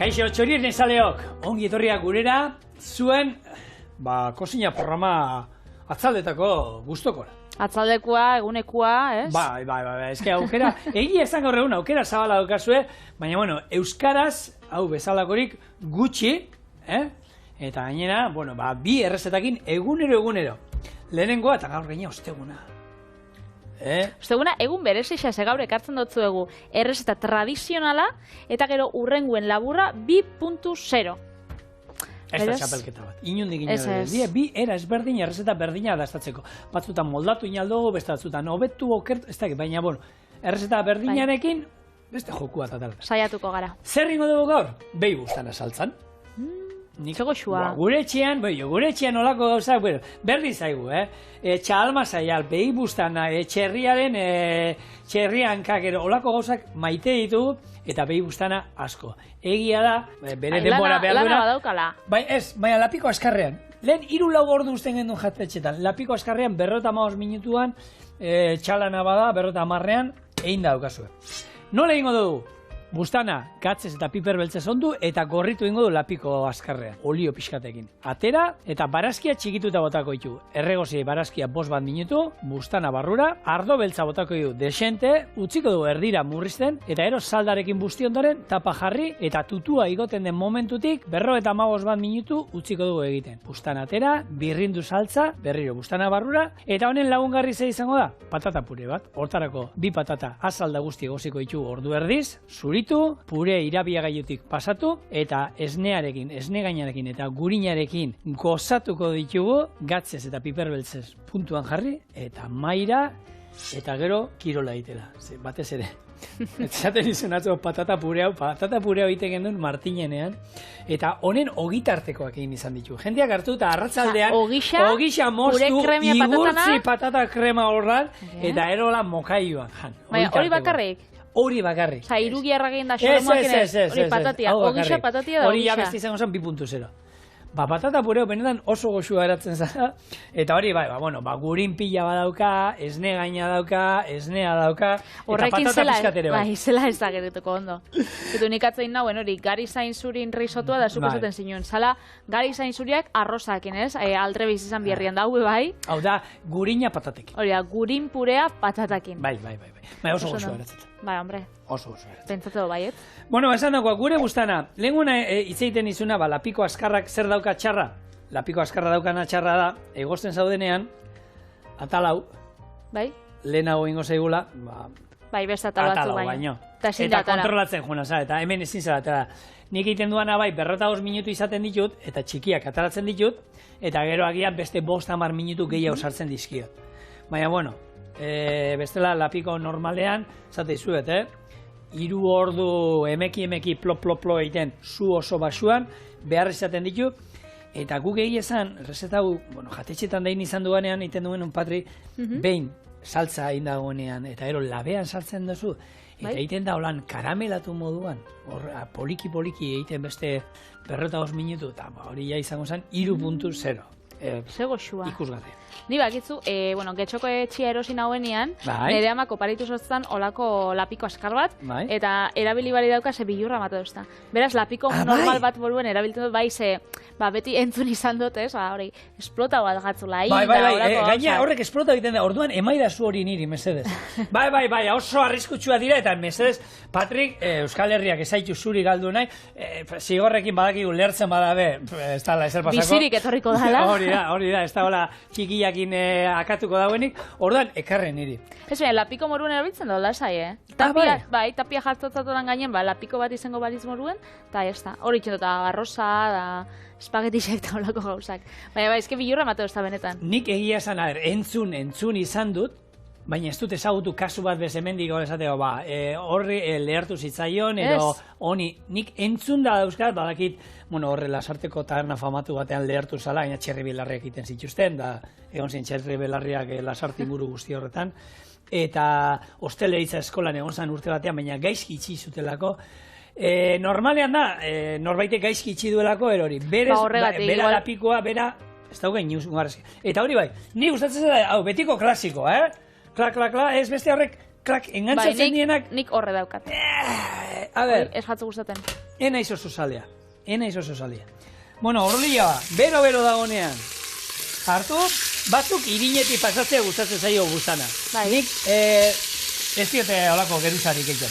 Kaixo, txorien ezaleok, ongi etorriak gurera, zuen, kozina programa atzaldetako gustokora. Atzaldekua, egunekua, ez? Bai, eske aukera, egia esan gaur egun aukera zabala daukazue, baina bueno, euskaraz, hau bezalakorik gutxi, eta gainera, bueno, bi errezetakin egunero. Lehenengoa eta gaur gaina osteguna. Osteguna, egun berezia ze gaur ekartzen dutzu egu errezeta tradizionala eta gero urrenguen laburra 2.0. Ez da txapelketa bat. Inundik inoen. Bi era ezberdin, errezeta berdina dastatzeko. Batzutan moldatu inaldogo, beste batzutan hobetu okert, ez da, baina, bueno, errezeta berdinarekin, beste joku bat atal. Saiatuko gara. Zer ingo dugu gaur? Behi bustana saltzan. Zego xua. Gure etxean olako gauzak, berdin zaigu, txalma zaial, behi bustana, txerriankak, olako gauzak maite ditugu, eta behi bustana asko. Egia da, bere denbora behar duena. Lana badaukala. Baina lapiko askarrean. Lehen 3-4 ordu usten gendun jatetxetan. Lapiko askarrean 55 minutuan, txalana bada, 50ean, egin daukazue. Nola egingo dugu? Bustana, gatzez eta piper beltzez ondu eta gorritu ingo du lapiko askarrean, olio pixkatekin. Atera eta barazkia txikituta botako ditu. Erregozi barazkia 5 minutu, bustana barrura, ardo beltza botako ditu desente, utziko du erdira murrizten, eta ero saldarekin busti ondoren, tapa jarri eta tutua igoten den momentutik, 55 minutu utziko dugu egiten. Bustana atera, birrindu saltza, berriro bustana barrura, eta honen lagungarri ze izango da, patata pure bat, hortarako 2 patata azalda guzti egosiko ditu ordu erdiz, pure irabiagailutik pasatu eta esnearekin eta gurinarekin gozatuko ditugu gatzez eta piperbeltzez puntuan jarri eta maira eta gero kirola egitela, batez ere. Etxaten izan atzo patata pure hau egiten gendun Martinenean eta honen ogitartekoak egin izan ditu. Jendeak hartu eta arratzaldean ogisa moztu, igurtzi patata krema horran eta erola mokaioan jan. Hori bakarrik? Hori bakarrik. Osa, irugi erragin da xoromoak hori patatia. Ogisa patatia da ogisa. Hori jabesti izango zen 2.0. Patata pureo benetan oso goxua eratzen zara. Eta hori, gurin pila badauka, esne gaina dauka, esnea dauka, eta patata pizkatere bai. Bai, zela ez da gertuko ondo. Eta unikatzein nauen hori, gari zain zurin risotua da zuko zaten zinuen. Zala, gari zain zuriak arrozakin, ez? Aldre biz izan biherrian daue, bai. Hau da, gurina patatekin. Hori da, gurin purea patatakin. Bai, oso goxua eratzen. Bai, hombre. Oso eratzen. Pentsatu baiet. Bueno, esan dagoa, gure bustana, lehenguna hitzeiten izuna, lapiko askarrak zer dauka txarra? Lapiko askarra daukana txarra da, egosten zaudenean, atalau, bai? Lehenago ingo zaigula, bai, beste atalau baino. Eta kontrolatzen juna, eta hemen ezin zara. Nik egiten duana bai, 55 minutu izaten ditut, eta txikiak ataratzen ditut, eta gero agian beste 5-10 minutu gehiago sartzen dizkiot. Baina, bueno, bestela lapiko normalean, zate izuet, 3 ordu emeki plo egiten zu oso basuan, behar izaten ditu, eta guk egia esan, rezeta gu, jatetxetan dain izan duanean, egiten duen Patri, behin saltza egin dagoenean, eta ero labean saltzen duzu, eta egiten da holan karamelatu moduan, poliki egiten beste 55 minutu, eta hori ja izango zen 3.0. Zego xua. Ikusgarri. Ni bakitzu, getxoko etxia erosin hauenean, nire amak oparitu zoztan olako lapiko askar bat, eta erabili bali dauka ze bilurra matu duzta. Beraz, lapiko normal bat boruen erabiltzen dut, bai, ze, beti entzun izan dut, ez, hori, esplota bat gatzula. Gaina horrek esplota egiten da, orduan emaida zu hori niri, mesedez. Bai, oso arriskutsua dira, eta mesedez, Patrik, Euskal Herriak ezaitu zuri galdu nahi, zigorrekin badakigu lertzen badabe, ez dala, ezer pasako. Bizirik etorriko dala. Hori da, ez da hola txikiakin akatuko dauenik, orduan ekarren niri. Ez baina, lapiko moruen erabiltzen da, lasai, tapia jartotzatoran gainen, lapiko bat izango baliz moruen, eta ez da, hori txendota arroza, espagetisek eta holako gauzak. Baina, ezke bilurra mateo ez da benetan. Nik egia esan, entzun izan dut, baina ez dut ezagutu kasu bat bezemendiko esateko, horri lehertu zitzaion, edo honi, nik entzun da dauzkat, badakit, horre lasarteko taberna famatu batean lehertu zala, baina txerri belarriak egiten zituzten, da egon zen txerri belarriak lasarti inguru guzti horretan, eta hosteleritza eskolan egon zen urte batean, baina gaizki itxi zutelako, normalean da, norbaitek gaizki itxi duelako, erori, bera lapikoa, bera, ez daugain news ungarrezki. Eta hori bai, ni gustatzen da, hau, betiko klasiko, Klak, ez beste horrek, klak, engantzatzen dienak... Nik horre daukat. A ber... Ez jatzu gustaten. enaiz oso zalea. Bueno, horrela ba, bero dagonean. Hartu, batzuk irinetik pasatzea gustatzen zaio buztana. Nik, ez diote holako geruzarik egiten.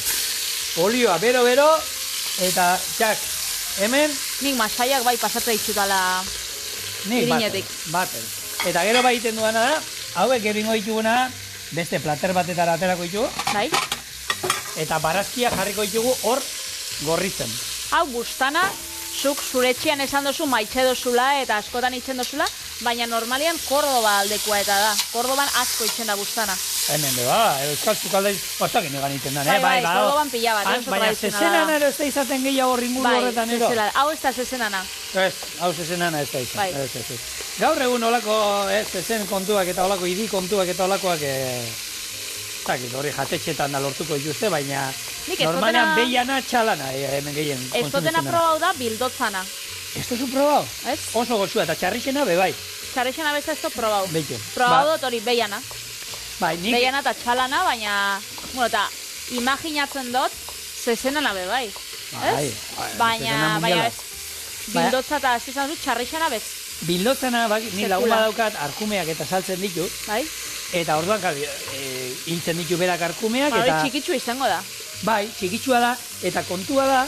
Olioa bero, eta txak, hemen... Nik masaiak bai pasatzea itxutala irinetik. Baten. Eta gero bai iten duena da, hauek gero ingo dituguna, beste plater batetara aterako ditugu. Bai. Eta barazkia jarriko ditugu hor gorritzen. Hau buztana, zuk zure etxean esan dozu maitxe dozula eta askotan itzen dozula, baina normalian Kordoba aldekoa eta da. Kordoban asko itzen da buztana. Hemen beba, euskal zukaldeiz, ostak inegan iten da, Bai, Kordoban pila bat, oso baina zezenana ero ez da izaten gehiago ringuru horretan ero. Bai, hau ez da zezenana. Ez, hau zezenana ez da izan. Gaur egun olako zezen kontuak eta olako idi kontuak eta olakoak zakit, hori jatetxetan da lortuko dituzte, baina normalean behiana txalana hemen gehien konsumitzen. Ez dutena probau da bildotzana. Ez duzu probau? Oso goxua eta txarrixena bebai. Txarrixena beza ez dut probau. Beitu. Probau dut hori behiana. Behiana eta txalana, baina, bueno, eta imaginatzen dut zezenana bebai. Baina ez, bildotza eta ez izan dut txarrixena bez. Bildotzena, ni laguna daukat arkumeak eta saltzen ditu. Bai. Eta orduan, hiltzen ditu berak arkumeak. Hori txikitsu izango da. Bai, txikitsua da, eta kontua da,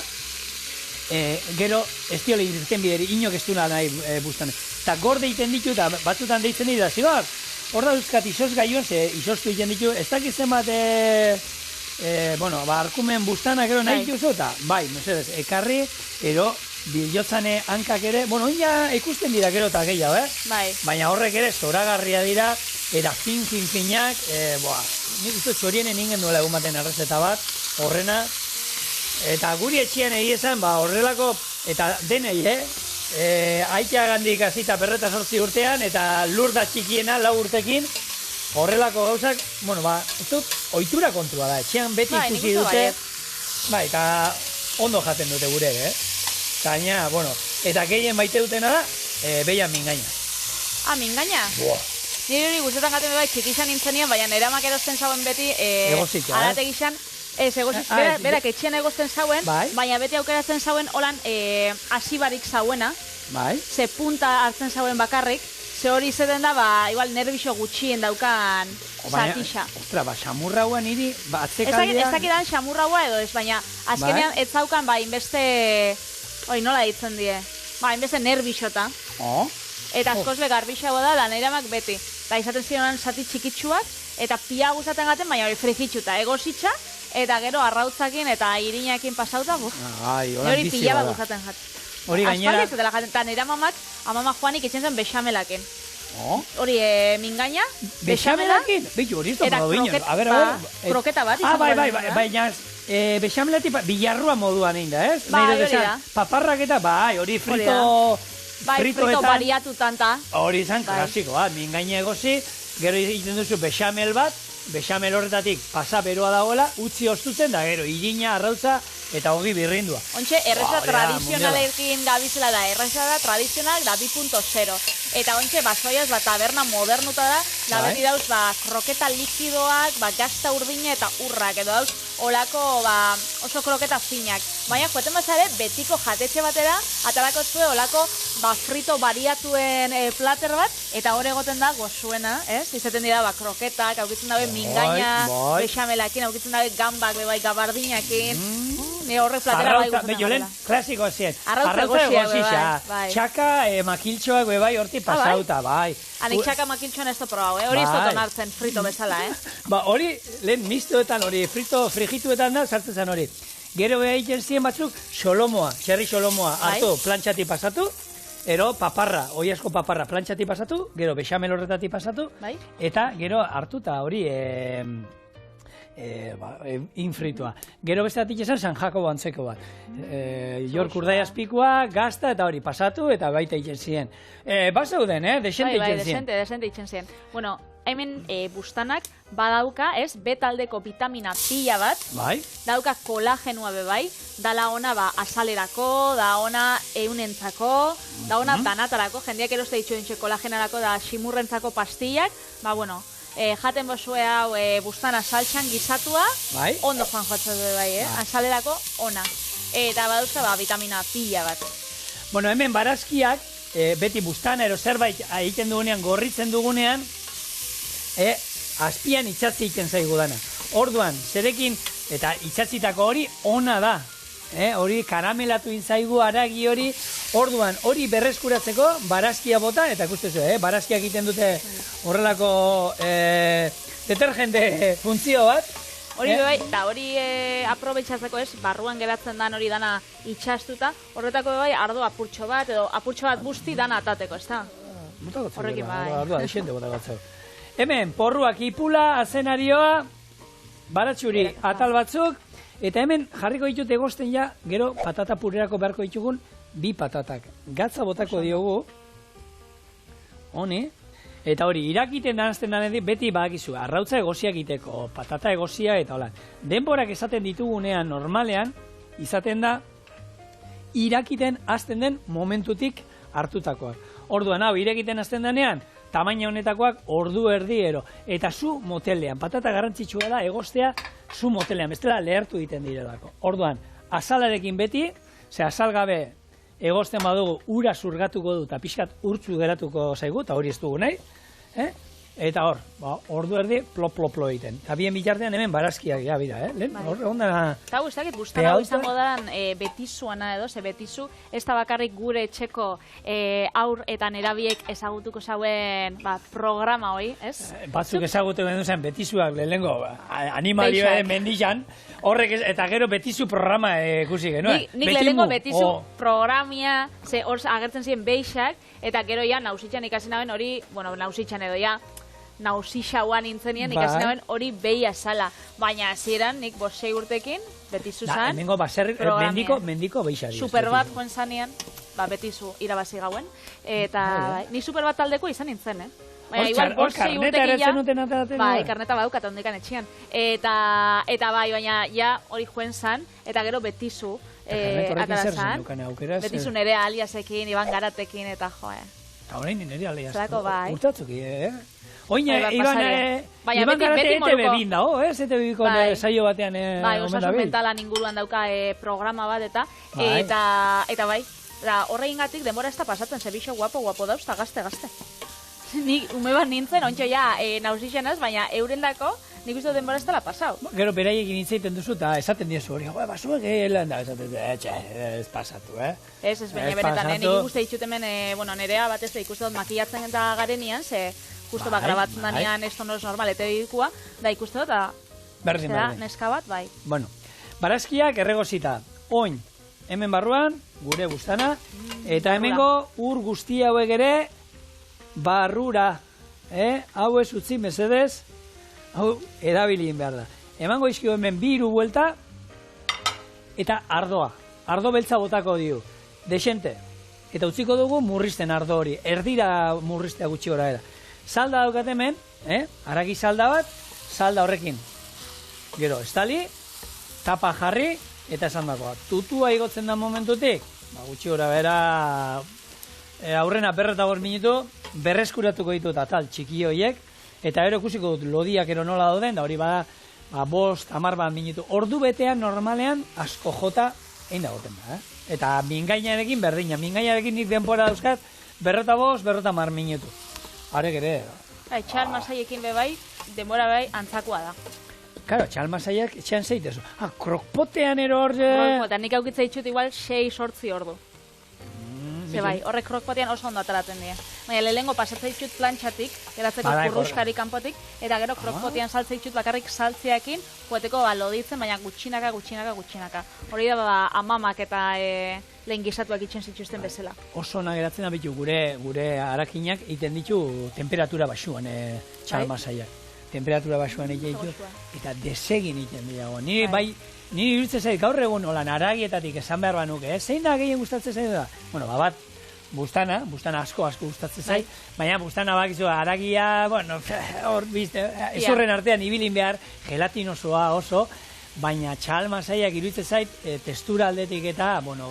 gero ez diole irten bideri, inok ez duna nahi buztan. Eta gorde egiten ditu, eta batzutan deitzen ditu, da zibar, hor da duzkat izoz gaion, ze izoztu egiten ditu, ez dakitzen bat, arkumen buztana gero nahi dituzu, eta bai, mesedez, ekarri, ero, biljotzane hankak ere, ina ikusten dira gero eta gehiago, Bai. Baina horrek ere zoragarria dira, eta finak, nik uste txorienen ingen duela egun baten errezeta bat, horrena, eta guri etxean egiezan, horrelako, eta denei, aitea gandik azita perreta 8 urtean, eta lur da txikiena 4 urtekin, horrelako gauzak, ez dut, ohitura kontua da, etxean beti ikusi dute, eta ondo jaten dute gure, Gaina, eta gehien baite dutena da, behian mingaina. Mingaina? Nire hori guztetan gaten bai txikizan nintzenian, baina eramak erosten zauen beti, arate gizan, berak etxean egozten zauen, baina beti aukeratzen zauen holan asibarik zauena, ze punta hartzen zauen bakarrik, ze hori izaten da, igual nervixo gutxien daukan zatisa. Ostra, xamurra hua niri, atzekaldean... Ez dakidan xamurra hua edo ez, baina azkenean ez zaukan, inbeste... Hori, nola ditzen die? Inbeste nervixota. Eta askoz begarbixago da neramak beti. Eta izaten ziren zati txikitsuak, eta pia guzaten gaten, baina hori frigitxuta egozitxa, eta gero arrautzakin eta irinakin pasauta, hori pila bat guzaten jaten. Hori gainera... Aspaldi ez dela jaten, eta nera mamak, amama Juanik etxen zen bexamelaken. Hori, mingaina, bexamelakin? Beitu, hori ez da kroketa bat. Baina... Bexamelatik bilarrua moduan egin da, ez? Hori da. Paparrak eta, hori frito... Frito bariatutan ta. Hori izan, klasikoa, mingaina egozi, gero egiten duzu bexamel bat, bexamel horretatik pasa beroa dagoela, utzi ostutzen da, gero, irina, arrautza, eta hogi birrindua. Ontxe, erreza tradizionalekin gabizela da, erreza da tradizional da 2.0. Eta ontxe, basoiaz, taberna modernuta da beti dauz, kroketa likidoak, gazta urdine eta urrak, edo dauz, olako, oso kroketa finak. Baina, joeten bazare, betiko jatetxe batera, atarako zue olako, frito bariatuen plater bat, eta hor egoten da gozuena, ez? Izaten dira, kroketak, aukitzen dabe mingaina, bexamelakin, aukitzen dabe gambak, gabardinakin, ni horrek platera bai guzutan. Jolen, klasiko zien. Arrautza egozia, bai. Txaka, makiltxoak, bai, horti pasauta, bai. Anik txaka makiltxoan ez da probau, hori ez dut onartzen frito bezala, Hori, lehen mistoetan, hori, frito frigituetan da, sartzen zen hori. Gero beha egiten ziren batzuk, xolomoa, txerri xolomoa, hartu, plantxati pasatu, ero paparra, oiasko paparra, plantxati pasatu, gero bexamel horretati pasatu, eta gero hartu eta hori, infritua. Gero beste atik esan San Jakobo antzeko bat. Jork urdai azpikoa, gazta eta hori pasatu eta baita egiten ziren. Bazauden, desente egiten ziren. Desente egiten ziren. Bueno, hemen bustanak badauka, ez, betaldeko vitamina pila bat, dauka kolagenua bebai, dala ona azalerako, da ona eunentzako, da ona danatarako, jendeak eroste ditxo dintxe kolagenarako da simurrentzako pastillak, jaten bozue hau bustana saltxan gizatua, ondo joan jotzen du bai, azalerako ona. eta baduzka vitamina pila bat. Bueno, hemen barazkiak, beti bustana ero zerbait egiten dugunean, gorritzen dugunean, azpian itxatzi egiten zaigu dana. Orduan, zerekin, eta itxatzitako hori ona da. Hori karamelatu inzaigu aragi hori, orduan hori berreskuratzeko barazkia bota, eta ikustezu, barazkiak egiten dute horrelako detergente funtzio bat. Hori bai, eta hori aprobetxatzeko barruan geratzen dan hori dana itxastuta, horretako bai ardo apurtxo bat, edo apurtxo bat busti dana atateko, ez da? Horrekin bai. Ardua, dixente botagatzeu. Hemen, porruak ipula, azenarioa, baratxuri atal batzuk, eta hemen jarriko ditut egosten ja, gero patata purerako beharko ditugun, 2 patatak. Gatza botako diogu, honi, eta hori, irakiten danazten danetik, beti badakizu, arrautza egozia egiteko, patata egozia, eta hola. Denborak esaten ditugunean, normalean, izaten da, irakiten hasten den momentutik hartutakoak. Orduan, hau, irakiten hasten denean, tamaina honetakoak ordu erdiero. Eta zu motelean, patata garrantzitsua da egoztea zu motelean, bestela lehertu egiten direlako. Orduan, azalarekin beti, azal gabe egozten badugu ura zurgatuko du eta pixkat urtzu geratuko zaigu, eta hori ez dugu nahi. Eta hor, ordu erdi plo egiten. Eta bien bitartean hemen barazkiak bira, lehen? Eta guztakit, guztara izango daran betizuana edo, ze betizu, ez da bakarrik gure etxeko aur eta nerabiek ezagutuko zauen programa hoi, ez? Batzuk ezagutu behar zen betizuak lehenengo animalioaren mendizan, horrek eta gero betizu programa ikusi genuen. Nik lehenengo betizu programia, ze hor agertzen ziren beixak, eta gero ja nausitxan ikasi naben hori, bueno, nausitxan edo ja, nausixauan nintzenien ikasi naben hori behia zala. Baina hasieran nik 5 urtekin, betizu zan, hemengo mendiko beixari. Super bat joan zanean, betizu irabazi gauen, eta ni super bat taldeko izan nintzen, Baina, igual, 6 urtekin ja, karneta badaukat ondekan etxian. Eta bai, baina ja hori joen zan, eta gero betizu atara zan. Betizu nere aliasekin, Iban Garatekin, eta joe. Eta horrein nere aliasekin. Urtatzuki, Oina, Iban Garate ETV bin dago, ETV biko saio batean bai, osasun mentalan inguruan dauka programa bat, eta bai, horrein gatik denbora ez da pasatzen, zebixo guapo dauz, eta gazte. Nik ume bat nintzen, ontsa ja nausixenaz, baina eurendako nik uste denbora ez dela pasau. Gero beraiekin hitzaiten duzu eta esaten diezu hori, basuak lan da, ez pasatu, Ez, baina benetan, nik uste ditut hemen, nerea batez da ikuste dut makiatzen eta garenian, ze justo grabatzen danean esto no es normal, ete bidikua, da ikuste dut, eta neska bat, bai. Bueno, barazkiak erregozita, oin, hemen barruan, gure bustana, eta hemengo ur guzti hauek ere, barrura, hau ez utzi mesedez, hau erabilien behar da. Emango izkio hemen 2 buelta, eta ardo beltza botako dio, desente, eta utziko dugu murrizten ardo hori, erdira murriztea gutxi gora era. Salda daukat hemen, haragi salda bat, salda horrekin, gero, estali, tapa jarri, eta esan dagoa. Tutua igotzen da momentutik, gutxi gora bera, aurrena 5 minutu, berreskuratuko ditut atal txiki horiek, eta ero ikusiko dut lodiak ero nola dauden, da hori bada 5-10 minutu. Ordu betean normalean asko jota egin dagoten da. Eta mingainarekin berdina, mingainarekin nik denbora dauzkat 5-10 minutu. Harek ere. Txalmasaiekin bebai, denbora bai antzakoa da. Karo, txalmasaiak etxean zeitezu. Krokpotean ero hor... Krokpotean, nik aukitza ditut igual 6-8 ordu. Bai, horrek krokpotean oso ondo ataratzen dira. Baina lehenengo pasatzen ditut plantxatik, geratzeko kurruskari kanpotik, eta gero krokpotean saltzen ditut bakarrik saltzeakin, joeteko loditzen, baina gutxinaka. Hori da amamak eta lehen gizatuak itxen zituzten bezala. Oso ona geratzen abitu gure harakinak egiten ditu temperatura basuan txalmasaiak. Temperatura basuan egiten ditu, eta desegin egiten dira. Ni iruditzen zait, gaur egun holan haragietatik esan behar banuke, zein da gehien gustatzen zait da? Bueno, bat, bustana asko gustatzen zait, baina bustana bakizu haragia, bueno, hor, bizte, ezurren artean ibilin behar, gelatinosoa oso, baina txalmasaiak iruditzen zait, testura aldetik eta, bueno,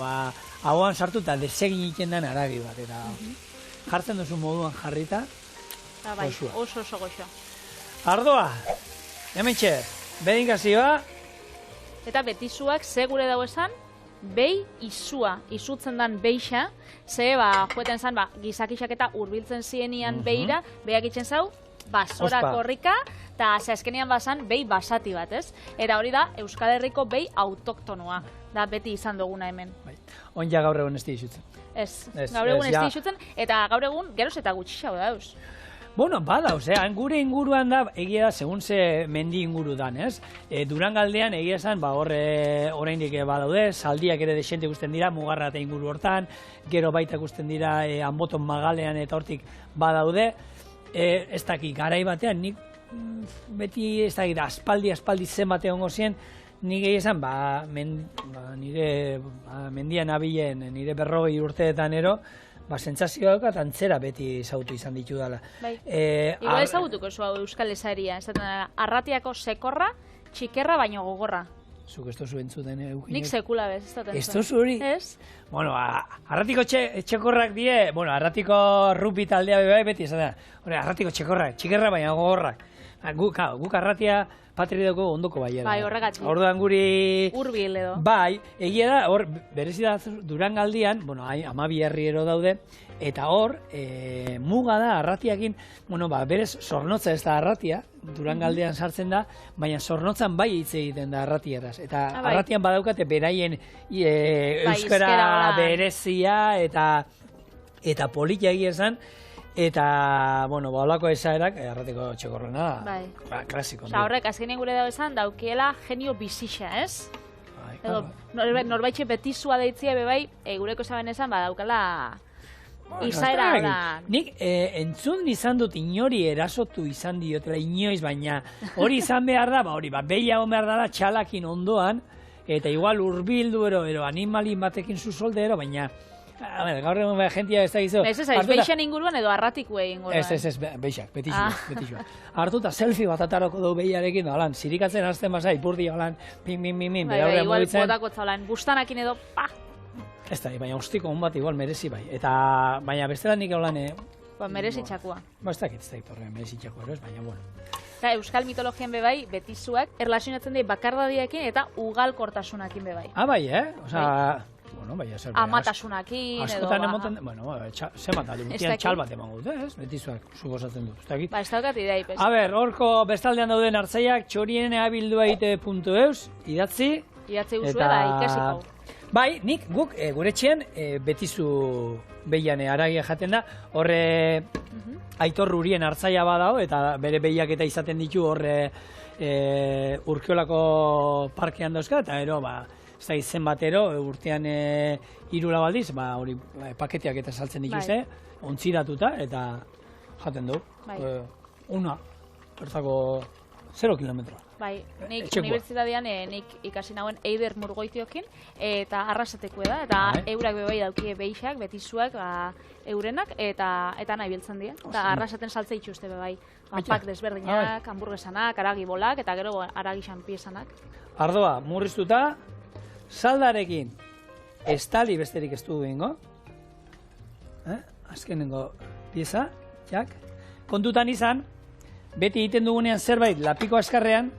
hauan sartu eta desegin egiten den haragi bat, eta jartzen duzu moduan jarrita, oso goxo. Ardoa, hementxe, bedinkazioa, eta betizuak ze gure dago esan, behi izutzen dan behixa, ze, joeten zan, gizakixak eta urbiltzen zienian behira, behiak itzen zau, basora korrika, eta azkenean bazan behi basati bat, ez? Eta hori da, Euskal Herriko behi autoktonoa, da beti izan duguna hemen. On ja gaur egun ez dizutzen. Ez, gaur egun ez dizutzen, eta gaur egun geroz eta gutxixau dauz. Bueno, badauz, gure inguruan da, egia da, segun ze mendi inguru dan, ez? Durangaldean egia esan, oraindik badaude, zaldiak ere desente ikusten dira, Mugarra eta inguru hortan, gero baita ikusten dira, Anboton Magalean eta hortik badaude, ez dakik, garai batean, nik beti, ez dakik, aspaldi zenbate hongo zien, nik egia esan, nire mendian abilen, nire 40 urteetan ero, sentsazioa daukat antzera beti ezagutu izan ditu dela. Igual ezagutuko zu hau Euskal Esaria, arratiako sekorra, txikerra baino gogorra. Zuk ez tozu entzuten eukinek? Nik sekula bez, ez dut entzuten. Ez tozu hori? Ez. Bueno, arratiko txekorrak die, bueno, arratiko rupi taldea beti esatea. Arratiko txekorrak, txikerra baina gogorrak. Guk arratia patri dugu ondoko baiera. Bai, horregatik. Orduan guri... Urbil edo. Bai, egia da, hor, berezi da Durangaldian, bueno, 12 herriero daude, eta hor, muga da arratiakin, bueno, berez, Zornotza ez da arratia, Durangaldean sartzen da, baina Zornotzan bai hitz egiten da arratieraz. Eta arratian badaukate beraien euskara berezia eta politia egia esan, eta, bueno, holako esaerak, arratiko txekorrena da, klasiko. Horrek, azkenean gure dago esan, daukiela genio bizixa, ez? Edo, norbaitxe betizua deitzia bebai, gureko esaben esan, daukala izaera da. Nik entzun izan dut inori erasotu izan diotela inoiz, baina hori izan behar da, behia hon behar da txalakin ondoan, eta igual urbildu ero animalin batekin zuzoldero, baina gaur egun jentia ez da gizu. Ez, beixan inguruan edo arratikuei inguruan. Ez, beixak, betixua. Hartuta selfie bat ataroko du behiarekin, holan, zirikatzen hasten basa, ipurdi holan, pin, igual botako txaulan, bustanakin edo, Ez da, baina ustiko hon bat igual merezi bai. Eta, baina beste nik holan... merezi txakua. Ez dakit horrean merezi txakua, baina, bueno. Euskal mitologian bebai, betizuak, erlazionatzen dira bakardadiekin eta ugalkortasunakin bebai. Bai, Osa... Amatasunakin edo... Askotan emoten... Bueno, zemat, urtean txal bat eman gute, ez? Betizuak, zugozatzen du. Ez daukat idei, pez. Horko bestaldean dauden hartzaiak, txorien abildua.eus, idatzi guzue da, ikasiko. Bai, nik guk gure txean betizu behian aragia jaten da, horre Aitor Urien hartzaia badao, eta bere behiak eta izaten ditu horre Urkiolako parkean dauzka, eta ero, ez da izen batero, urtean 3 baldiz, hori paketeak eta saltzen dituzte, ontziratuta, eta jaten du. Una, bertako 0 kilometroa. Bai, nik unibertsitatean nik ikasi nauen Eider Murgoitiokin, eta arrasatekoa da, eta eurak bebai daukie beixak, betizuak, eurenak, eta nahi biltzen dira. Eta arrasaten saltze itxuste bebai. Pak desberdinak, hamburguesanak, aragi bolak, eta gero aragi xanpiesanak. Ardoa, murriztuta, saldarekin, estali besterik ez du egingo. Azkenengo pieza, jak. Kontutan izan, beti egiten dugunean zerbait lapiko askarrean,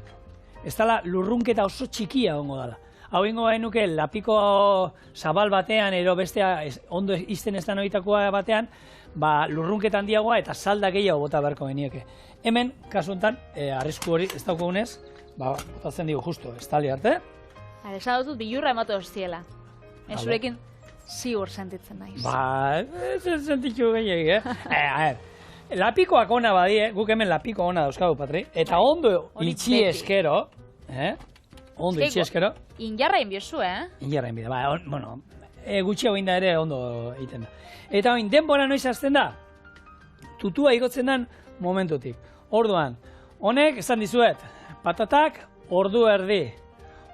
ez dala lurrunketa oso txikia ongo dala. Hau ingo nuke lapiko zabal batean, edo bestea ondo izten ez da noitakoa batean, lurrunketa handiagoa eta salda gehiago bota beharko genieke. Hemen, kasu honetan, arrisku hori ez daukagunez, botatzen digu justo, estali arte. Esan dut bilurra ematu hostiela. Zurekin ziur sentitzen naiz. Ez sentitzu gehiagik, lapikoak ona badie, guk hemen lapiko ona dauzkagu, Patri, eta ondo itxi eskero, ondo itxi eskero. Injarra inbiozu, Injarra inbide, bueno, gutxiago inda ere ondo egiten da. Eta oin, denbora noiz azten da, tutua igotzen den momentutik. Orduan, honek, esan dizuet, patatak, ordu erdi.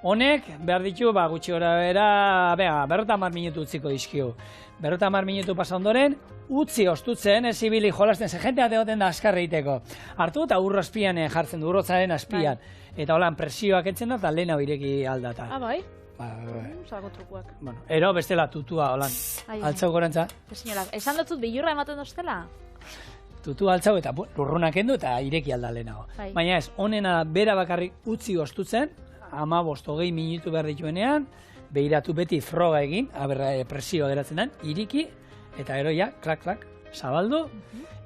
Honek, behar ditu, gutxi gora bera, 50 minutu utziko dizkigu. 50 minutu pasa ondoren, utzi ostutzen, ez ibili jolasten, ze jente bat egoten da askarri egiteko. Hartu eta urro azpian jartzen du, urrotzaren azpian. Eta holan presioak entzen da, eta lehen hau ireki aldata. Bai? Zalako trukuak. Ero bestela tutua, holan, altzau gorantza. Esan dut bilurra ematen doztela? Tutu altzau eta lurrunak endu eta ireki alda lehenago. Baina ez, honena bera bakarrik utzi ostutzen, 15-20 minutu behar dituenean, behiratu beti froga egin, presio geratzen den, iriki, eta gero ja, klak, zabaldu,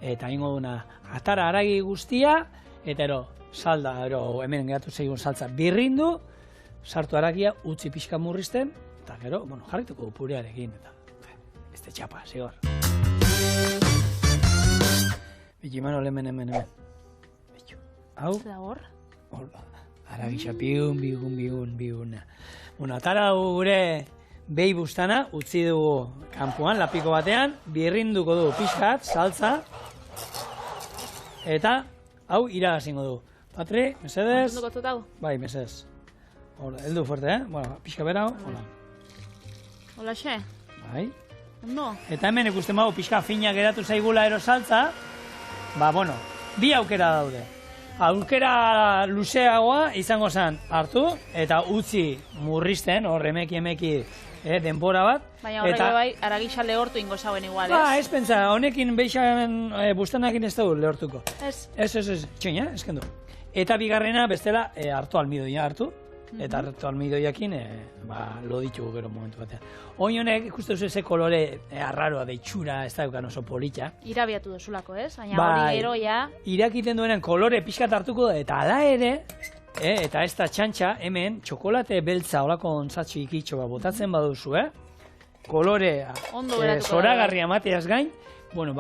eta ingo duna, atara haragi guztia, eta ero, salda, ero, hemen geratu zeigun saltza birrindu, sartu haragia, utzi pixka murrizten, eta gero, bueno, jarrituko purearekin, eta beste txapa, zigor. Biki, Manol, hemen. Bitu, hau? Zer da hor? Haragisa, bigun. Bueno, atara gure behi bustana, utzi dugu kanpoan, lapiko batean, birrinduko du pixkat, saltza, eta hau iragazingo du. Patri, mesedez? Kontunduko tut hau? Bai, mesedez. Hola, heldu fuerte, Bueno, pixka bera, hola. Hola, xe? Bai. Ondo? Eta hemen ikusten bago, pixka fina geratu zaigula ero saltza, bueno, bi aukera daude. Aukera luzeagoa izango zen hartu, eta utzi murrizten, hor emeki denbora bat. Baina horrek bai, haragisa lehortu ingo zauen igual, ez? Ez pentsa, honekin beixan bustanakin ez dugu lehortuko. Ez? Ez, txoina, eskendu. Eta bigarrena bestela hartu almidoia hartu, eta hartu almidoiakin lo ditugu gero momentu batean. Oin honek ikusten duzu ze kolore arraroa deitxura, ez daukan oso politxa. Irabiatu duzulako, ez? Baina hori gero ja... Irakiten duenen kolore pixkat hartuko da, eta ala ere, eta ez da txantxa, hemen, txokolate beltza olako ontzatxo ikitxo bat botatzen baduzu, kolore zoragarria mateaz gain, bueno,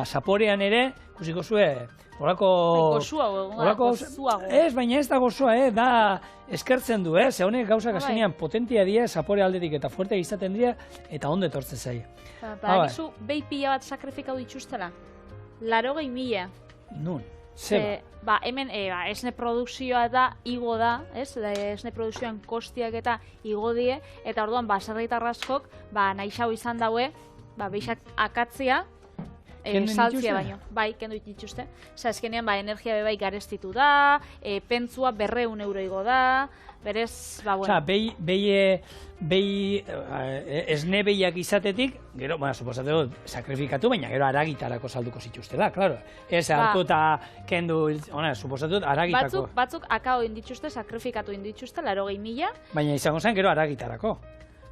zaporean ere, ikusiko zue, olako... Gozuago. Ez, baina ez da gozoa, da eskertzen du, ze honek gauzak azkenean potentia dira, zapore aldetik eta fuerte izaten dira, eta ondo etortzen zaio. Gizu, behi pila bat sakrifikau dituztela? 80.000. Nun, zeba? Hemen esne produkzioa da, igo da, esne produkzioan kostiak eta igo die, eta orduan baserritar askok, nahi xau izan daue, beixak akatzia, saltzia baino. Bai, kendu dituzte. Azkenean, energia bebai garestitu da, pentsua 200 euro igo da, berez, bueno. Esne behiak izatetik, gero, suposateko, sakrifikatu, baina gero aragitarako salduko zituztela, klaro. Ez, hartu eta kendu, suposatut, aragitako. Batzuk akao indituzte, sakrifikatu indituzte, 80.000. Baina izango zen gero aragitarako.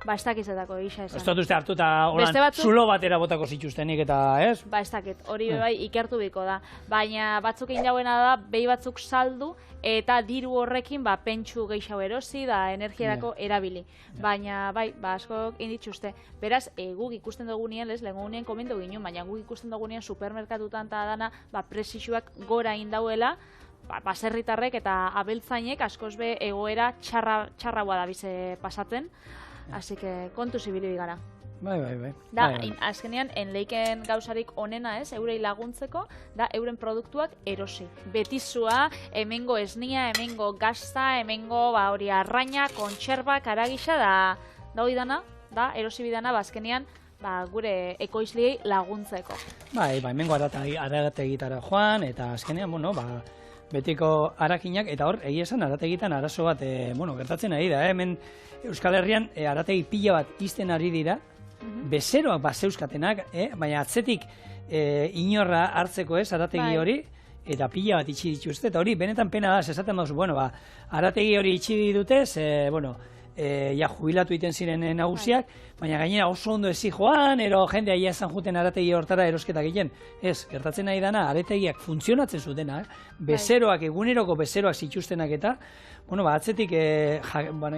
Ez dakizatako egisa esan. Ez dut uste hartu eta zulo batera botako zituztenik eta ez? Ez dakit, hori bai ikertu biko da. Baina batzuk egin jauena da, behi batzuk saldu eta diru horrekin pentsu gehiago erosi da energiarako erabili. Baina bai, askok egin dituzte. Beraz, guk ikusten dugunean, lehengunean komentu ginen, baina guk ikusten dugunean supermerkatutan eta dana prezisuak gora indauela, baserritarrek eta abeltzainek askoz be egoera txarragoa da bize pasatzen. Así que kontu zibili gara. Bai. Da, azkenean, enleiken gauzarik onena eurei laguntzeko, da euren produktuak erosi. Betizua, hemengo esnia, hemengo gazta, hemengo hori arraina, kontserbak, aragisa, da hori dana, da erosi bidana, azkenean, gure ekoizliei laguntzeko. Bai, hemengo arategitara joan, eta azkenean, betiko arakinak, eta hor, egia esan arategitan arazo bat, gertatzen ari da, hemen Euskal Herrian arategi pila bat izten ari dira, bezeroak zeuzkatenak, baina atzetik inorra hartzeko arategi hori, eta pila bat itxi dituzte, eta hori benetan pena da, esaten dauzu, arategi hori itxi ditutez, jubilatu iten ziren nagusiak, baina gainera oso ondo ezi joan, ero jendea ia esan juten arategi hortara erosketak egiten. Ez, gertatzen nahi dana, arategiak funtzionatzen zutena, bezeroak, eguneroko bezeroak zituztenak eta, atzetik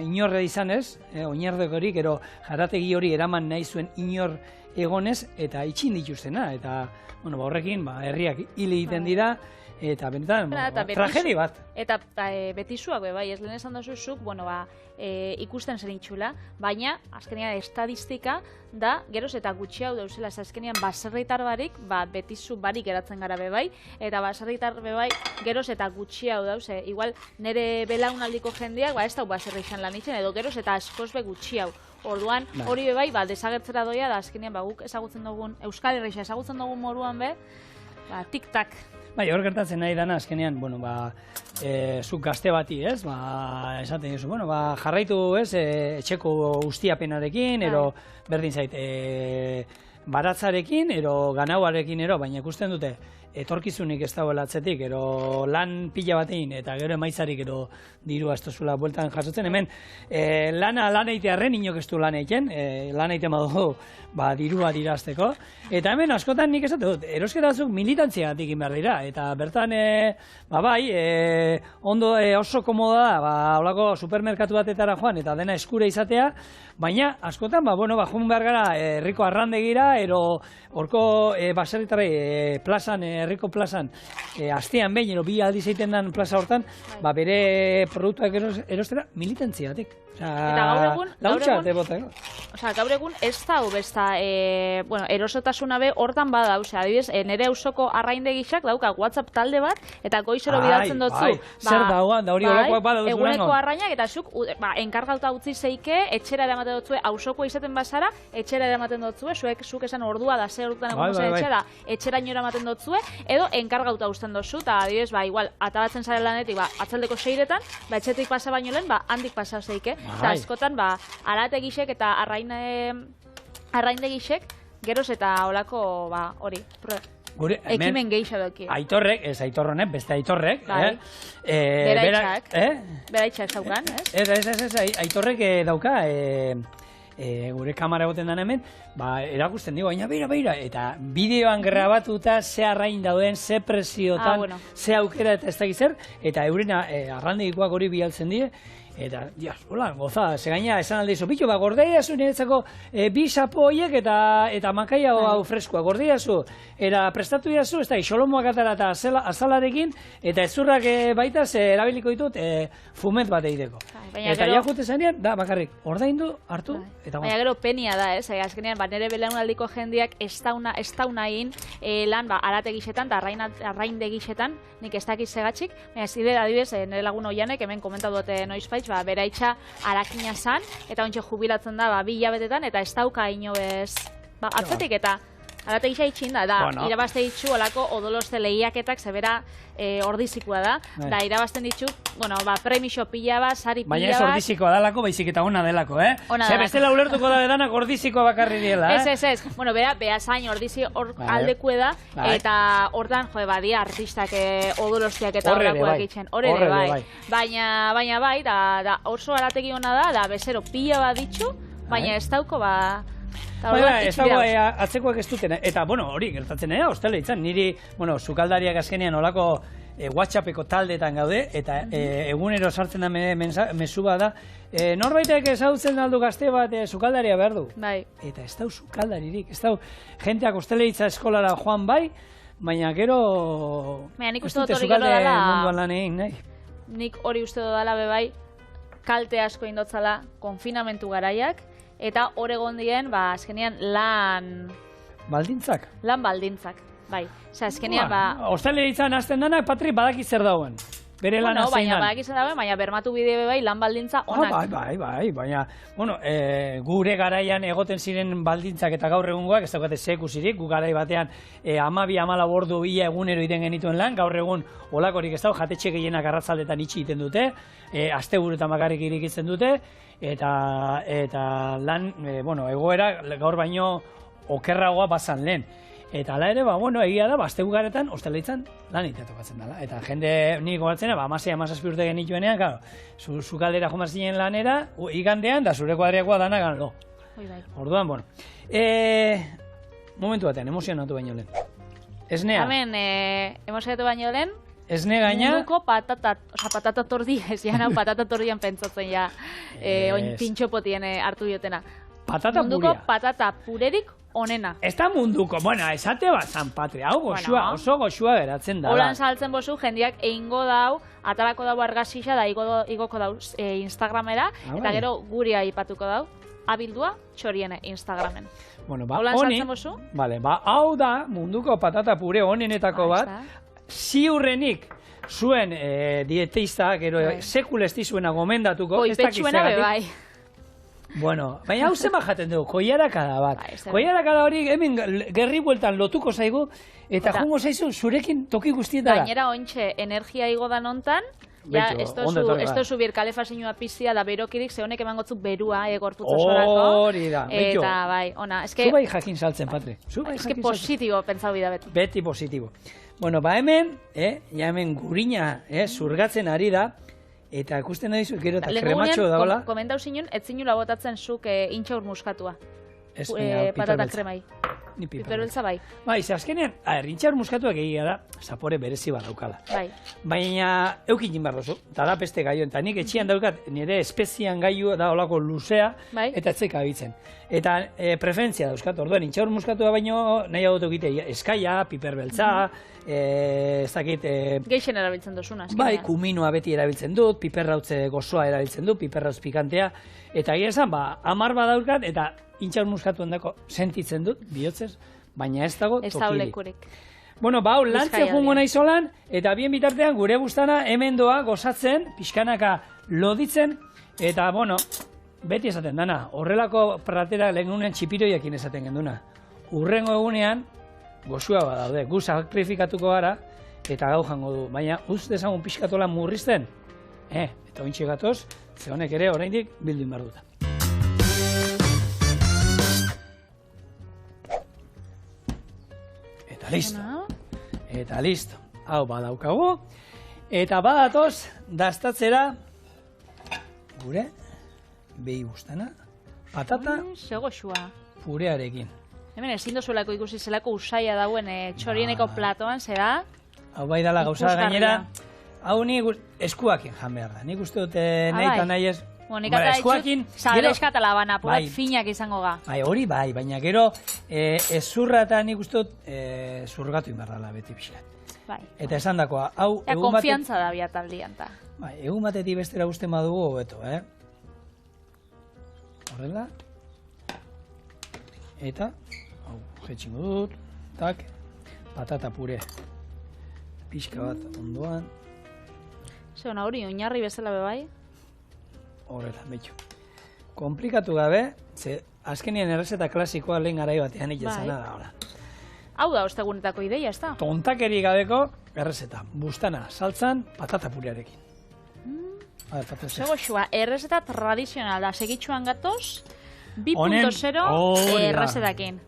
inorre izan ez, oinardek hori, gero arategi hori eraman nahi zuen inor egonez, eta itxin dituztena, eta horrekin herriak hil egiten dira, eta benetan, tragedi bat. Eta betizuak, bai, ez lehen esan dozuzuk, ikusten zer itxula, baina, azkenean, estadistika da, geroz eta gutxi hau dauzela, azkenean, baserritar barik, betizu barik geratzen gara bebai, eta baserritar bebai, geroz eta gutxi hau dauze, igual, nire belaunaldiko jendeak, ez da baserritan lan itzen, edo geroz eta askoz be gutxi hau. Orduan, hori bebai, desagertzera doia, da, azkenean, guk ezagutzen dugun, Euskal Herria ezagutzen dugun moruan be, tik-tak. Bai, hor gertatzen nahi dana, azkenean, zuk gazte bati, esaten duzu, jarraitu, etxeko ustiapenarekin, ero berdin zait, baratzarekin, ero ganauarekin, baina ikusten dute, etorkizunik ez dagoela atzetik, ero lan pila batein, eta gero emaitzarik ero dirua ez tozula bueltan jasotzen, hemen lan eitearren inok ez du lan eiten, lan eite madugu dirua dirazteko, eta hemen askotan nik esate dut, erosketa batzuk militantzia egin behar dira, eta bertan, ondo oso komoda da, holako supermerkatu batetara joan, eta dena eskure izatea, baina askotan, joan behar gara herriko arrandegira, ero horko baserritarrei plazan, herriko plazan, astean behin, ero bi aldiz egiten den plaza hortan, bere produktuak erostera militantziatik. Gaur egun ez da besta, erosotasuna be hortan bada, adibidez, nire ausoko arraindegixak dauka WhatsApp talde bat, eta goizero bidaltzen dutzu. Zer da hori olakoak bada dut eguneko arrainak, eta zuk enkargauta utzi zeike, etxera eramaten dutzue, ausoko izaten bazara, etxera eramaten dutzue, zuk esan ordua da, ze ordutan egun zen etxera, etxera inora ematen dutzue, edo enkargauta usten duzu, eta adibidez, igual, atabatzen zaren lanetik, atzaldeko 6etan, etxetik pasa baino lehen, handik pasa zeike. Eta askotan, arategixek eta arraindegixek, geroz eta olako, hori, ekimen gehiago doki. Aitorrek, ez aitorronek, beste aitorrek. Beraitxak zaukan, ez? Ez, aitorrek dauka, gure kamara egoten den hemen, erakusten dugu, baina beira, eta bideoan grabatuta ze arrain dauden, ze presiotan, ze aukera eta ez dakiz zer, eta euren arrandegikoak hori bialtzen die, eta, hola, goza, ze gaina esan alde izo, bitu, gordeia zu niretzako bi sapo horiek eta makaia hau freskoa, gordeia zu, eta prestatu dira zu, ez da, xolomoak atara eta azalarekin, eta ezurrak baita, ze erabiliko ditut fumet bat egiteko. Eta jajute zanean, bakarrik, ordaindu, hartu, eta baina gero penia da, ez, azkenean, nire belaunaldiko jendiak ez daunain lan arategixetan eta arraindegixetan, nik ez dakiz segatxik, baina zide, adibidez, nire lagun oianek, hemen komentatu dute noizpaitz, beraitxa arakina zan, eta ontsa jubilatzen da 2 hilabetetan, eta ez dauka inobez, atzetik eta arategisa itxin da, irabazte ditzu olako odolozte lehiaketak zebera ordizikoa da, da irabazten ditzu, premixo pila bat, sari pila bat. Baina ez ordizikoa dalako, baizik eta ona delako, Ze bestela ulertuko da dedanak ordizikoa bakarri diela, Ez, bera zain ordizi aldekue da, eta hortan, badia artistak odoloztiak eta horrakoak itxen, horre bai. Baina bai, da oso arategi ona da bezero pila bat ditzu, baina ez dauko ez dago atzekoak ez duten, eta hori gertatzen ostele itzan, niri sukaldariak azkenean olako WhatsAppeko taldeetan gaude, eta egunero sartzen da mezu bat da, norbaitek ezagutzen aldu gazte bat sukaldaria behar du. Eta ez dau sukaldaririk, ez dau jenteak ostele itza eskolara joan bai, baina gero ez dute sukalde munduan lan egin, nahi. Nik hori uste dudala bebai, kalte asko indotzala konfinamentu garaiak, eta hor egon dien, azkenean lan... Baldintzak? Lan baldintzak, bai. Azkenean, ostale ditzan azten dana, Patri, badaki zer dauen. Bere lan azten baina badaki zer dauen, baina bermatu bide bai lan baldintza onak. Bai, baina, gure garaian egoten ziren baldintzak eta gaur egungoak, ez daukate sekusirik, gu garai batean 12-14 ordu ia egunero iten genituen lan, gaur egun olakorik ez dago, jatetxe gehienak arratzaldetan itxi egiten dute, asteburuetan bakarrik irikitzen dute, eta lan, egoera gaur baino okerragoa bazan lehen. Eta ala ere, egia da, astebugaretan, ostaletzan lan itatokatzen dela. Eta jende nik gogatzena, 16-17 urte genituenean, zukaldera jomar zinen lanera, igandean, da zure kuadriakoa dana ganlo. Orduan, momentu batean, emozionatu baino lehen. Esnea. Hemen, emozionatu baino lehen, esne gaina... Munduko patata tordia, ez jana, patata tordian pentsatzen ja, oin pintxopotien hartu diotena. Patata purea. Munduko patata purerik onena. Ez da munduko, esate bat zan, Patria, hau goxua, oso goxua geratzen da. Holan saltzen bozu, jendiak egingo dau, atarako dau argazisa da igoko dau Instagramera, eta gero guri aipatuko dau, abildua txoriene Instagramen. Holan saltzen bozu? Hau da munduko patata pure onenetako bat, ziurrenik zuen dieteista, gero sekul ez dizuena gomendatuko, ez dakizegatik. Bai. Baina hau zema jaten dugu, koiarakada bat. Koiarakada hori hemen gerri bueltan lotuko zaigu, eta jungo zaizu zurekin toki guztietan. Gainera ointxe energia igo da nontan, Ja, ez tozu bir kalefazinua pizia da berokirik, ze honek eman gotzuk berua gorputza sorako. Hori da, betxo. Eta bai, ona, Zu bai jakin saltzen, Patri. Eske positibo pentsau bida beti. Beti positibo. Bueno, ba hemen, hemen gurina, zurgatzen ari da, eta ikusten nahi zu, gero eta krematxo da, hola? Komentau zinun, ez zinula botatzen zuk intxaur muskatua. Patata kremai. Ni piperbeltza bai. Bai, ze azkenean, intxaur muskatuak egia da, zapore berezi bat daukala. Bai. Baina, eukin behar duzu, eta da peste gaio, eta nik etxian daukat, nire espezian gaio da olako luzea, eta etzeka abitzen. Eta preferentzia dauzkat, orduan, intxaur muskatua baino, nahi hau dut egitea, eskaia, piperbeltza, ez dakit... Geixen erabiltzen duzuna. Bai, kuminoa beti erabiltzen dut, piperrautze gozoa erabiltzen dut, piperrautz pikantea, eta egia esan, 10 badaurkat, eta intxaur muskatuen dako sentitzen dut, bihotzez, baina ez dago tokili. Ez da olekurik. Bueno, hau, lantzea jungo nahi zolan, eta bien bitartean gure bustana hemen doa gozatzen, pixkanaka loditzen, eta, bueno, beti esaten dana, horrelako pratera lehenunean txipiroiakin esaten genduna. Urrengo egunean, goxua badaude, gu sakrifikatuko gara, eta gau jango du, baina uz dezagun pixkatola murrizten, eta ointxe gatoz, ze honek ere oraindik bildu inbar duta. Eta listo. Hau badaukagu. Eta badatoz, dastatzera gure behi bustana, patata purearekin. Hemen ezin dozuelako ikusi zelako usaia dauen txorieneko platoan, zera? Hau bai dala gauza gainera, hau ni eskuakin jan behar da. Nik uste dute nahi eta nahi ez... Nik eta ditxut, zabel eskatala bana, purat finak izango ga. Bai, hori bai, baina gero ezurra eta nik uste dut zurgatu inbarrala beti pixat. Eta esan dakoa, hau... Ja, konfiantza da biataldian, ta. Bai, egun batetik bestera uste madugu hobeto, Horrela. Eta, hau, jetxingo dut, tak, patata pure. Pixka bat ondoan. Zeona hori, oinarri bezala bebai? Horrela, betxo. Komplikatu gabe, ze azkenien errezeta klasikoa lehen garai batean iketzana da, hola. Hau da, ostegunetako ideia, ez da? Tontakeri gabeko errezeta. Bustana, saltzan, patata purearekin. Zego xua, errezeta tradizional da, segitxuan gatoz, 2.0 errezetakin.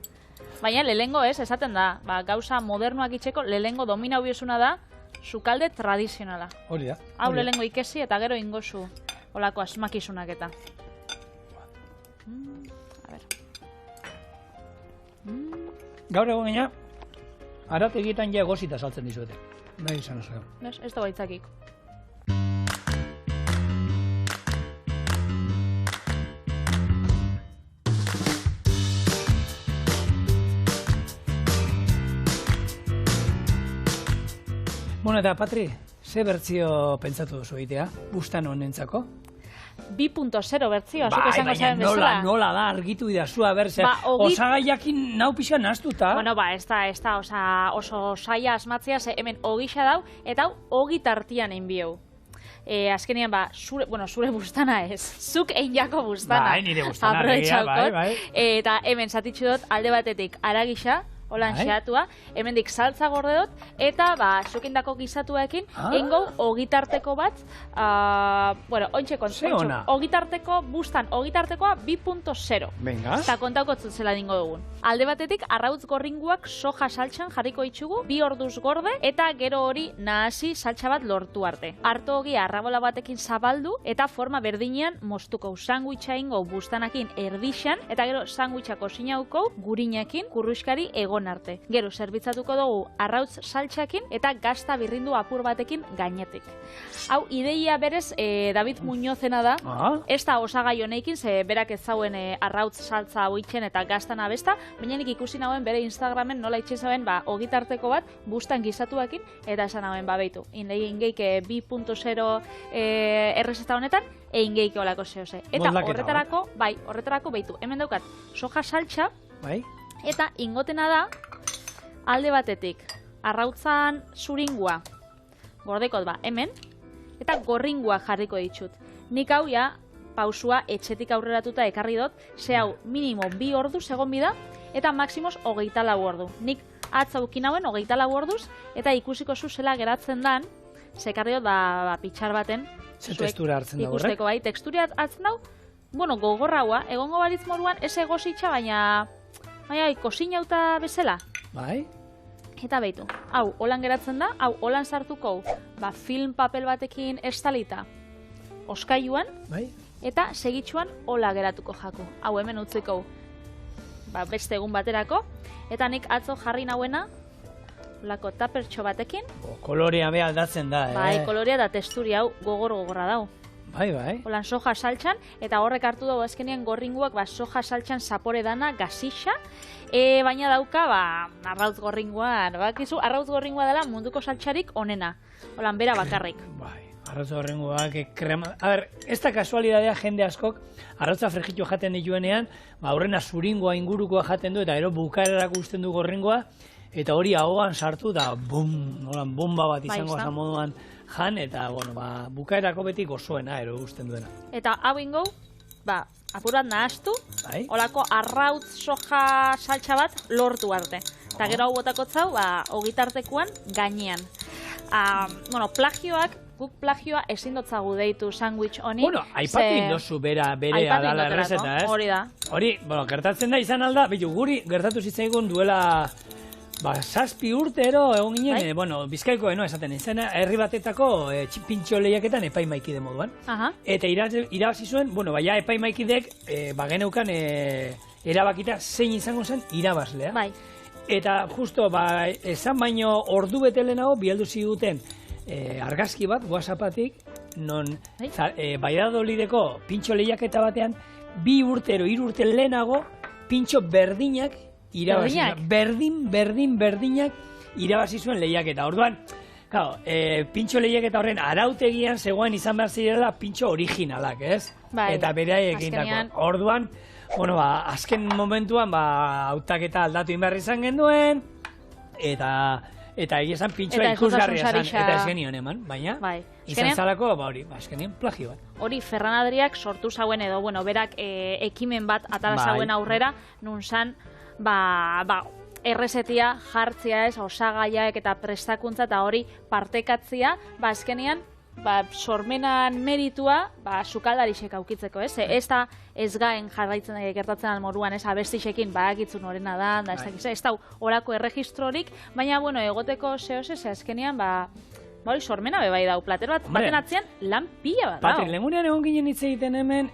Baina lehengo ez, esaten da, gauza modernoak itxeko, lehengo domina hubiosuna da, sukalde tradizionala. Hori da. Hau lehengo ikesi eta gero ingozu olako asmakizunak eta. Gaur egon gina, arategietan ja egozita saltzen dizuete. Nahi izan oso. Ez da baitzakik. Bueno, eta Patri, ze bertzio pentsatu duzu egitea, bustan honentzako? 2.0 bertzioa, zuk esango zaren bezala. Nola da, argitu idazua, berze, osagaiakin nau pixan naztuta. Bueno, ez da, oso saia asmatzea, hemen ogisa dau, eta hau ogitartian egin bieu. Azkenean, zure bustana ez, zuk egin jako bustana. Bai, nire bustana, bai. Eta hemen zatitxu dut, alde batetik aragisa, holan xeatua, hemendik saltza gorde dut, eta zukindako gizatuekin, engo ogitarteko bat, ointxe kontzu, ogitarteko, bustan ogitartekoa 2.0. Venga. Eta kontauko zela dingo dugun. Alde batetik, arrautz gorringuak soja saltxan jarriko itxugu, 2 orduz gorde, eta gero hori nahasi saltxa bat lortu arte. Arto hogia arrabola batekin zabaldu, eta forma berdinean mostuko sanguitxa ingo bustanakin erdixan, eta gero sanguitxa kosinauko gurinekin kurruskari egon arte. Gero, zerbitzatuko dugu arrautz saltxakin eta gazta birrindu apur batekin gainetik. Hau, ideia berez, David Muñozena da, ez da osagai honeikin, ze berak ez zauen arrautz saltza hau itxen eta gaztan abesta, baina nik ikusi nagoen bere Instagramen nola itxen zauen ogitarteko bat bustan gizatuakin, eta esan nagoen beitu. Ingeik 2.0 errezeta honetan, ingeik olako zehose. Eta horretarako beitu. Hemen daukat, soja saltxa, eta ingotena da, alde batetik, arrautzan zuringua, gordekot hemen, eta gorringua jarriko ditut. Nik hau pausua etxetik aurreratuta ekarri dut, ze hau minimo 2 orduz egon bida, eta maksimos 24 ordu. Nik atzaukin hauen 24 orduz, eta ikusiko zuzela geratzen dan, sekarriot pitxar baten. Ze tekstura hartzen dago, ikusteko bai, tekstura hartzen dago, bueno, gogorraua, egongo balitz moruan, ez egositxa, baina kosinauta bezala. Bai. Eta behitu, hau, holan geratzen da, hau, holan sartuko, film papel batekin estalita, oskailuan, bai. Eta segitxuan hola geratuko jaku. Hau hemen utziko beste egun baterako. Eta nik atzo jarri nauena, holako tapertxo batekin. Kolorea be aldatzen da, Bai, kolorea da texturi hau gogorra dau. Bai, bai. Holan soja saltxan, eta horrek hartu dugu azkenean gorringuak soja saltxan zapore dana, gazixa, baina dauka, arrautz gorringuan, bakizu, arrautz gorringua dela munduko saltxarik onena. Holan bera bakarrik. Bai. Arrautza horrengoak, krema... A ber, ez da kasualidadea jende askok, arrautza frejitu jaten dituenean, aurrena zuringoa ingurukoa jaten du, eta ero bukaerarako usten du gorringoa, eta hori ahoan sartu, da bomba bat izango zen moduan jan, eta, bueno, bukaerako beti gozoena, ero usten duena. Eta hau ingo, apurat nahastu, holako arrautz soja saltxa bat lortu arte. Eta gero hau botakotzau, ogitartekuan gainean. Bueno, plagioak, guk plagioa ezin dotzagu deitu sandwich honi. Bueno, aipatu indozu bere adala errezeta, ez? Hori da. Hori, bueno, gertatzen da izan alda, bitu, guri gertatu zitzaigun duela 7 urtero egon ginen, bueno, Bizkaiko esaten izena, herri batetako pintxo lehiaketan epaimaikide moduan. Eta irabazi zuen, bueno, baina epaimaikidek geneukan erabakita zein izango zen irabazlea. Bai. Eta justo, esan baino ordu bete lehenago bialdu ziguten argazki bat, WhatsAppatik, non Valladolideko pintxo lehiaketa batean, 2 urtero, 3 urte lehenago, pintxo berdinak irabazi. Berdinak irabazi zuen lehiaketa. Orduan, pintxo lehiaketa horren arautegian zegoen izan behar zirela pintxo originalak, ez? Eta bere egindako. Orduan, bueno, azken momentuan, hautaketa aldatu inberri izan genduen, eta egia esan pintxoa ikusgarria esan, eta ez genion eman, baina izan zalako, hori, eskenien plagio bat. Hori, Ferran Adriak sortu zauen edo, bueno, berak ekimen bat atala zauen aurrera, nun zan, errezetia jartzia ez, osagaiak eta prestakuntza eta hori partekatzia, azkenean, sormenan meritua, sukaldarisek aukitzeko, ez? Ez da ez gaen jarraitzen gertatzen almoruan, ez abestisekin badakitzun horrena da, ez da horako erregistrorik, baina, bueno, egoteko zehoz ez, azkenean, hori sormena bebai dau, plater bat, baten atzean lan pila bat dau. Patrik, lehengunean egon ginen hitz egiten hemen,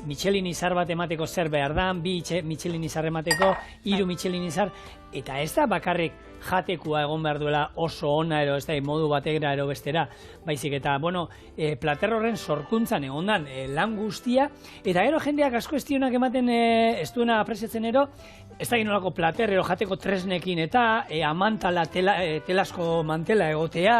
Michelin izar bat emateko zer behar dan, 2 Michelin izar emateko, 3 Michelin izar, eta ez da bakarrik jatekua egon behar duela oso ona ero, ez da, modu bategra ero bestera, baizik eta, bueno, plater horren sorkuntzan egondan lan guztia, eta gero jendeak asko estionak ematen ez duena apresiatzen ero, ez da ginolako plater ero jateko tresnekin eta amantala, telasko mantela egotea,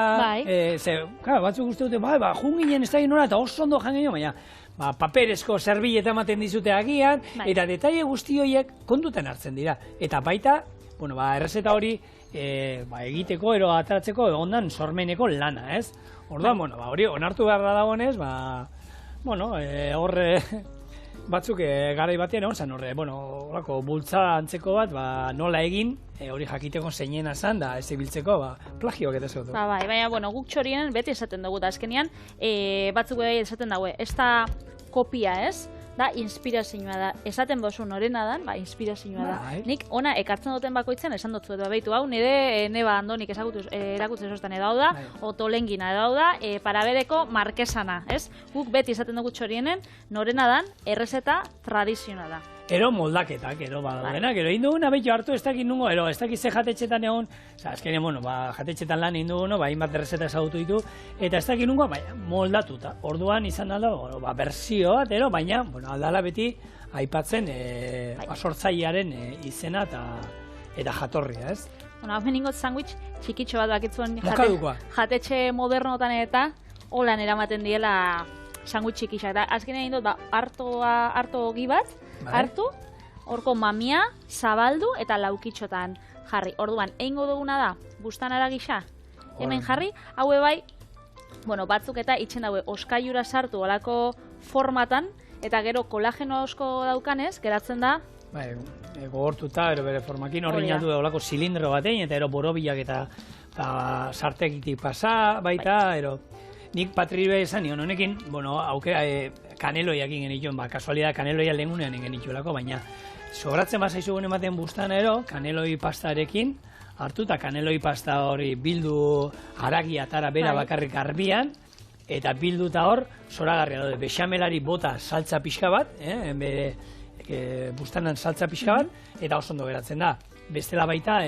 batzuk uste dute, jun ginen ez da ginola eta oso ondo jan ginen, baina paperezko zerbilleta ematen dizute agian, eta detaile guzti horiek kondutan hartzen dira, eta baita, bueno, errezeta hori egiteko, ero ataratzeko egondan sormeneko lana, ez? Orduan, bueno, hori onartu behar da dagoenez, bueno, horre batzuk garai batean egon zen, horre, bueno, horako bultza antzeko bat, nola egin, hori jakiteko zeinena zan, da ez ibiltzeko, plagioak eta zeutu. Baina, bueno, guk txorien beti esaten dugu, da azkenean, batzuk esaten dugu, ez da kopia, ez? Da, inspirazioa da. Esaten bozu norena dan, inspirazioa da. Nik ona ekartzen duten bakoitzen esan dutzu edo behitu hau, neba andonik erakutzen zoztan edo da, otolengina edo da, parabereko markesana, ez? Guk beti esaten dugu txorienen, norena dan, errezeta tradizioa da. Ero moldaketak, ero badagoena, gero egin duguna behitu hartu ez dakit nungo, ero ez dakit ze jatetxetan egon, azkenean, bueno, jatetxetan lan egin duguna, hainbat errezeta ezagutu ditu, eta ez dakit nungo, moldatuta. Orduan izan alda, berzio bat, ero, baina, bueno, aldala beti aipatzen sortzailearen izena eta jatorria, ez? Bueno, hau meningot sandwich txikitxo bat bakitzuen jatetxe modernotan eta holan eramaten diela sandwich txikitxak. Azkenean egin dut, harto ogi bat, hartu, horko mamia, zabaldu eta laukitxotan jarri. Orduan, egingo duguna da, bustanara gisa, hemen jarri, haue bai, bueno, batzuk eta itxen daue oskailura sartu olako formatan, eta gero kolageno osko daukanez, geratzen da, gogortuta, ero bere formakin horri natu da olako zilindro batein, eta ero borobilak eta sartegitik pasa, baita, ero. Nik Patribe esan nion, honekin, bueno, aukera, kaneloiak ingen ituen, kasualidad kaneloia lehengunean ingen ituelako, baina sobratzen bazaizu gune ematen bustan ero, kaneloi pastarekin, hartu eta kaneloi pasta hori bildu haragi atara bera bakarrik garbian, eta bildu eta hor, zoragarria daude, bexamelari bota saltza pixka bat, bustanan saltza pixka bat, eta oso ondo geratzen da. Bestela baita,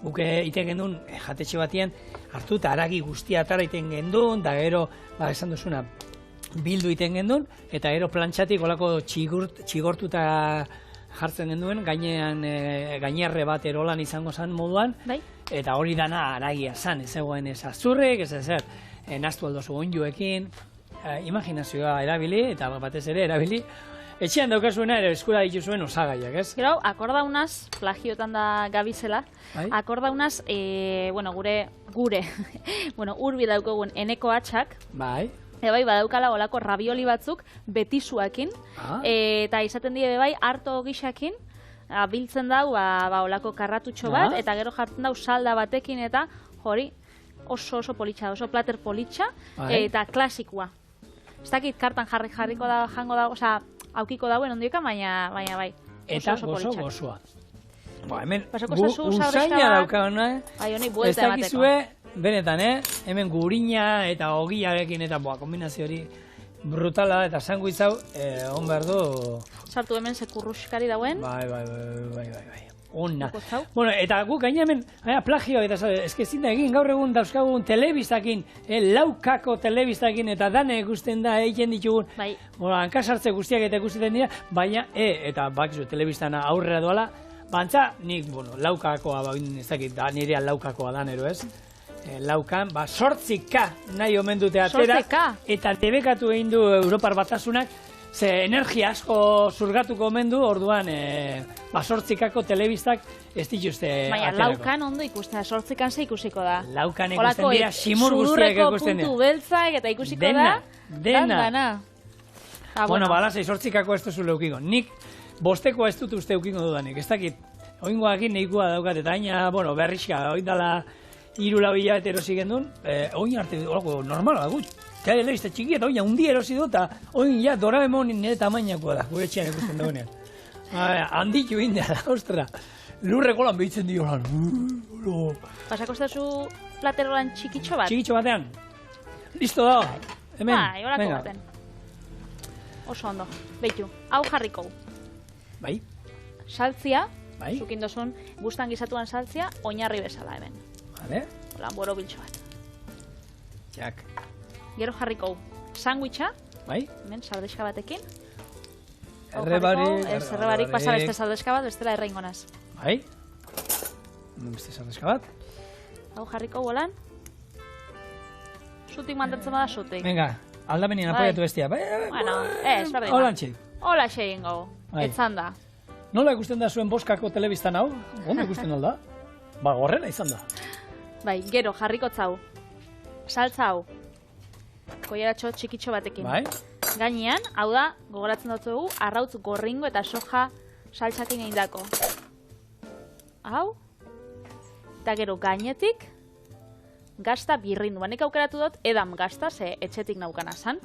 guke iten gendun, jatetxe batien, hartu eta haragi guztia atara iten gendun, da gero, esan duzuna, bildu iten gendun, eta gero plantxatik olako txigortuta jartzen genduen, gainerre bat erolan izango zen moduan, eta hori dana haragia zan, ez egoen ez azurrik, ez ezer, naztu aldozu onjuekin, imaginazioa erabili, eta batez ere erabili, etxean daukasuena ere eskura dituzuen osagaiak, ez? Gero, akordaunaz, plagiotan da gabizela, akordaunaz, gure, urbi daukogun eneko atxak, bai, badaukala olako rabioli batzuk betisuakin, eta izaten die bai harto gixakin, biltzen dau olako karratutxo bat, eta gero jartzen dau salda batekin, eta hori oso politxa, oso plater politxa, eta klasikua. Ez dakit kartan jarriko da, jango da, oza, aukiko dauen ondioka, baina bai. Eta gozoa. Hemen usaina daukaguna, ez dakizue, benetan, hemen gurina eta ogiarekin eta kombinazio hori brutala eta sanguitz hau, on behar du... Sartu hemen sekurruskari dauen. Bai. Onna. Bueno, eta guk gaina hemen, plagioak eta ezkezin da egin, gaur egun dauzkagun telebistakin, laukako telebistakin eta dane ikusten da egin ditugun, hankasartze guztiak eta ikusten dira, baina, eta bakizu telebistana aurrera doala, bantza, nik, laukakoa, ez dakit, nirean laukakoa da nero ez, laukan, 8K nahi omen dute atera, eta debekatu egin du Europar Batasunak, ze energia asko zurgatuko omen du, orduan 8Kako telebistak ez dituzte aterako. Baina laukan ondo ikusten da, 8Kan ze ikusiko da. Laukan ikusten dira, simur guztiak ikusten dira. Puntu beltzak eta ikusiko da. Dena. Bueno, balazai, 8Kako ez duzu leukiko. Nik bostekoa ez dut uste eukiko dudanik. Ez dakit, oingoakin nahikoa daukat, eta aina, berrizka, oindala 3-4 hilabete erosi gendun, oin arte, normala da gut. Kare lehizte txiki eta oina undi erosi dut, eta oin ja Doraemon nire tamainakoa da, gure etxean ikusten daunean. Handitu indea da, ostra. Lurreko lan behitzen dio lan. Pasako ez dazu platerolan txikitxo bat? Txikitxo batean. Listo da. Hemen. Bai, horako baten. Oso ondo. Beitu, hau jarriko. Bai. Saltzia, zukindozun, gustan gizatuan saltzia, oinarri bezala hemen. Vale. Hola, boro biltxo bat. Jak. Gero jarriko sandwicha, hemen sardexka batekin. Errebarik pasa beste sardexka bat, bestela erreingonaz. Bai. Beste sardexka bat. Hau jarriko bolan. Zutik mantentzen bada zutik. Venga, aldamenien apoiatu bestia. Bueno, ez, berdin. Hola txik. Hola xegin gau, etzan da. Nola ikusten da zuen boskako telebistan hau? Ondo ikusten alda? Gorrela izan da. Bai, gero jarriko zau. Saltza hau. Koieratxo txikitxo batekin. Bai. Gainean, hau da, gogoratzen dut dugu, arrautz gorringo eta soja saltzakin eindako. Hau. Eta gero gainetik, gazta birrindu. Nik aukeratu dut, edam gazta, ze etxetik naukana zan.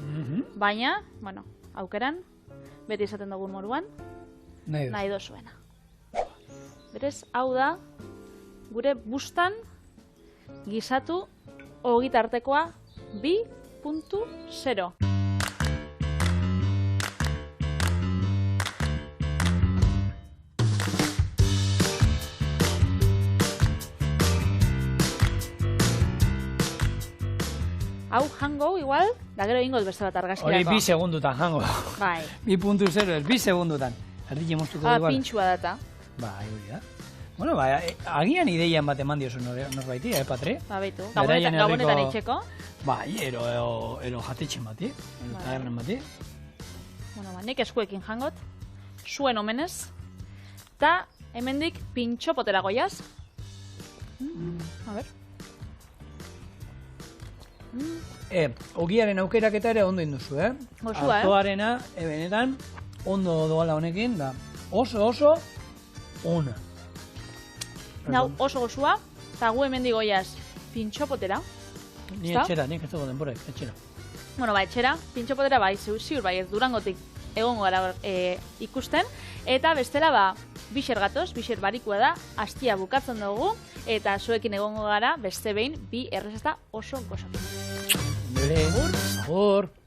Baina, aukeran, beti esaten dugun moruan, nahi dozuena. Berez, hau da, gure bustan gizatu ogitartekoa 2.0. Hau jango, igual, da gero ingoz beste bat argazkirako. Hori 2 segundutan jango. Bai. 2.0 ez, 2 segundutan. Erdik emoztuko igual. Pintxua data. Bai, hori da. Bueno, agian ideian bat eman diozu norbaiti, Patri? Baitu, gabonetan itxeko. Bai, ero jatetxen bati, tabernen bati. Bueno, nik eskuekin jangot, zuen omenez, eta hemendik pintxo potera goiaz. A ber. Ogiaren aukeraketa ere ondo induzu, Gozua, Artoarena, benetan, ondo doala honekin, da oso ona. Nau, oso gozua, eta gu hemen digoiaz pintxopotera. Ni etxera, nik ez dugu denbora, etxera. Bueno, etxera, pintxopotera bai, ziur bai, ez Durangotik egongo gara ikusten, eta bestela bixer gatoz, bixer barikua da, astia bukatzen dugu, eta zuekin egongo gara beste behin bi errezeta oso gozo. Agur.